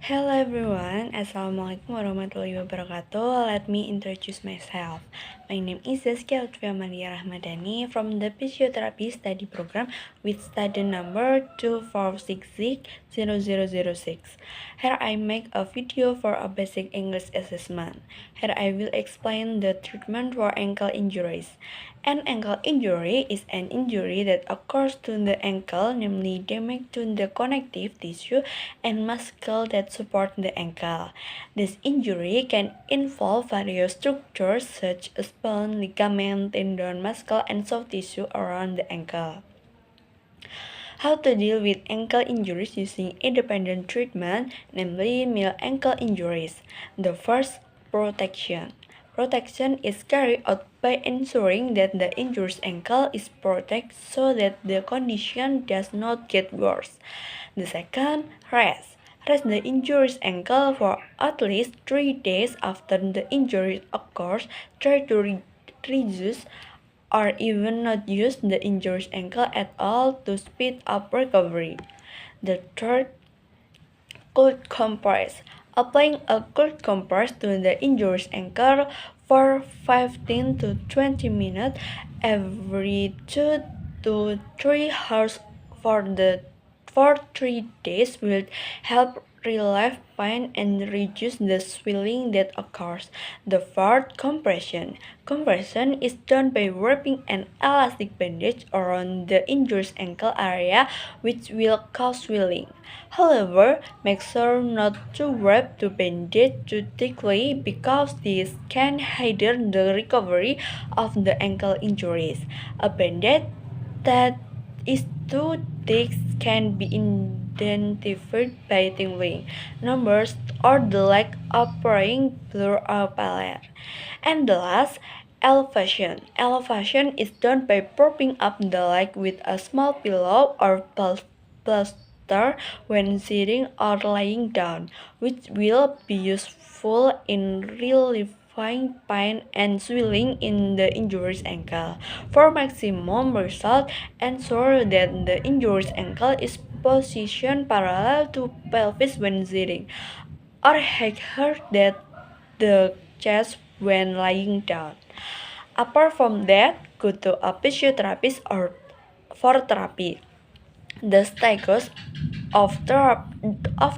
Hello everyone, Assalamualaikum warahmatullahi wabarakatuh. Let me introduce myself. My name is Zaskia Lutfia Maria Rahmadani from the Physiotherapy Study Program with study number 24660006. Here I make a video for a basic English assessment. Here I will explain the treatment for ankle injuries. An ankle injury is an injury that occurs to the ankle, namely damage to the connective tissue and muscle that support the ankle. This injury can involve various structures such as bone, ligament, tendon, muscle, and soft tissue around the ankle. How to deal with ankle injuries using independent treatment, namely mild ankle injuries. The first, protection. Protection is carried out by ensuring that the injured ankle is protected so that the condition does not get worse. The second, rest. Rest the injured ankle for at least 3 days after the injury occurs. Try to reduce or even not use the injured ankle at all to speed up recovery. The third, cold compress. Applying a cold compress to the injured ankle for 15 to 20 minutes every 2 to 3 hours for 3 days will help relieve pain and reduce the swelling that occurs. The fourth, compression. Compression is done by wrapping an elastic bandage around the injured ankle area, which will cause swelling. However, make sure not to wrap the bandage too thickly because this can hinder the recovery of the ankle injuries. A bandage that is too thick can be identified by tingling, numbers, or the lack of praying blur or pallor. And the last, elevation. Elevation is done by propping up the leg with a small pillow or plaster when sitting or lying down, which will be useful in relieving pain and swelling in the injured ankle. For maximum result, ensure that the injured ankle is positioned parallel to pelvis when sitting, or higher than the chest when lying down. Apart from that, go to a physiotherapist or for therapy. The stages of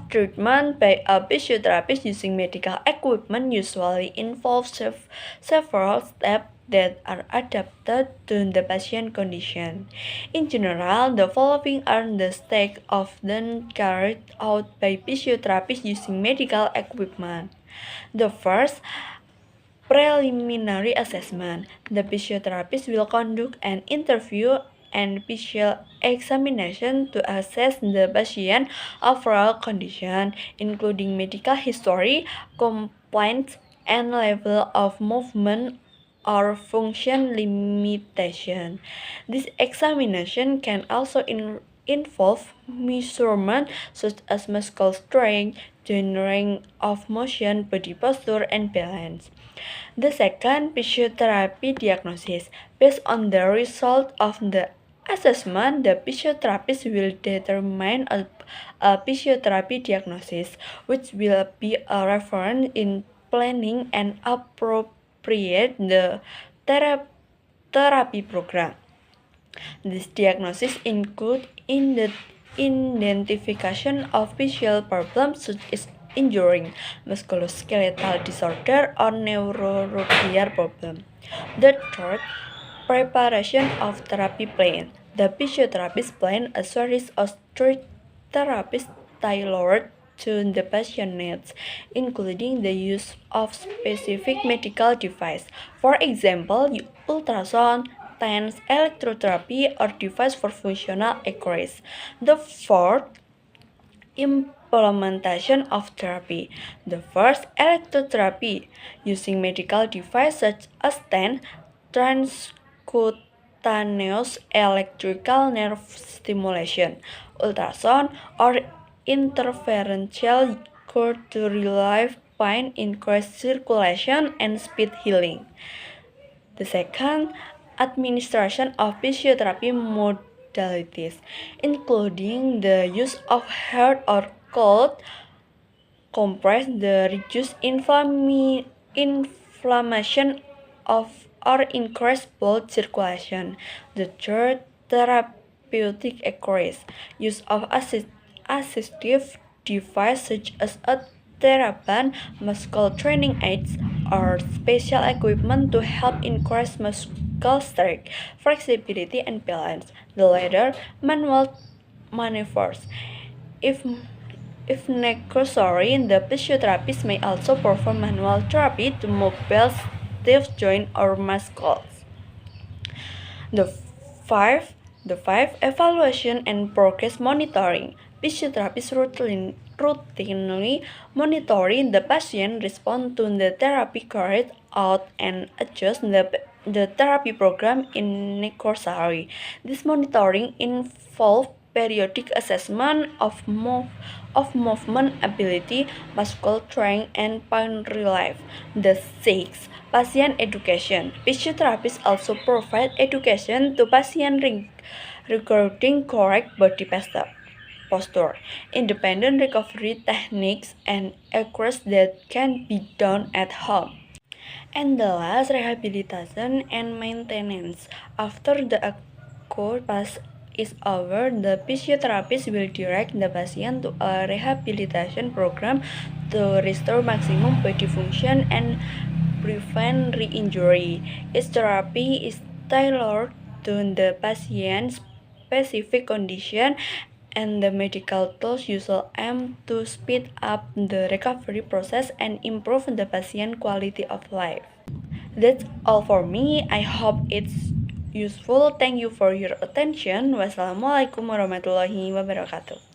treatment by a physiotherapist using medical equipment usually involve several steps that are adapted to the patient condition. In general, the following are the steps often carried out by physiotherapists using medical equipment. The first, preliminary assessment. The physiotherapist will conduct an interview and visual examination to assess the patient's overall condition, including medical history, complaints, and level of movement or function limitation. This examination can also involve measurement such as muscle strength, joint range of motion, body posture, and balance. The second, physiotherapy diagnosis. Based on the result of the assessment, the physiotherapist will determine a physiotherapy diagnosis, which will be a reference in planning and appropriate the therapy program. This diagnosis includes identification of visual problems such as injury, musculoskeletal disorder, or neurological problem. The third, preparation of therapy plan. The physiotherapist plan a series of therapies tailored to the patient needs, including the use of specific medical device. For example, ultrasound, TENS, electrotherapy, or device for functional accuracy. The fourth, implementation of therapy. The first, electrotherapy, using medical device such as TENS, transcutaneous electrical nerve stimulation, ultrasound, or interferential cord to relieve pain, increase circulation, and speed healing. The second, administration of physiotherapy modalities, including the use of hot or cold compress the reduce inflammation of or increase blood circulation. The third therapeutic occurs use of assistive device such as a TheraBand, muscle training aids, or special equipment to help increase muscle strength, flexibility, and balance. The latter, manual maneuvers. If if necessary, the physiotherapist may also perform manual therapy to mobile stiff joints or muscles. The five, the five evaluation and progress monitoring. Physiotherapists routinely monitoring the patient response to the therapy carried out and adjust the therapy program in necessary. This monitoring involves periodic assessment of movement ability, muscle strength, and pain relief. The sixth, patient education. Physiotherapists also provide education to patients regarding correct body posture, independent recovery techniques, and exercises that can be done at home. And the last, rehabilitation and maintenance. After the acute pass is over, the physiotherapist will direct the patient to a rehabilitation program to restore maximum body function and prevent re-injury. Each therapy is tailored to the patient's specific condition, and the medical tools usually aim to speed up the recovery process and improve the patient quality of life. That's all for me. I hope it's useful. Thank you for your attention. Wassalamualaikum warahmatullahi wabarakatuh.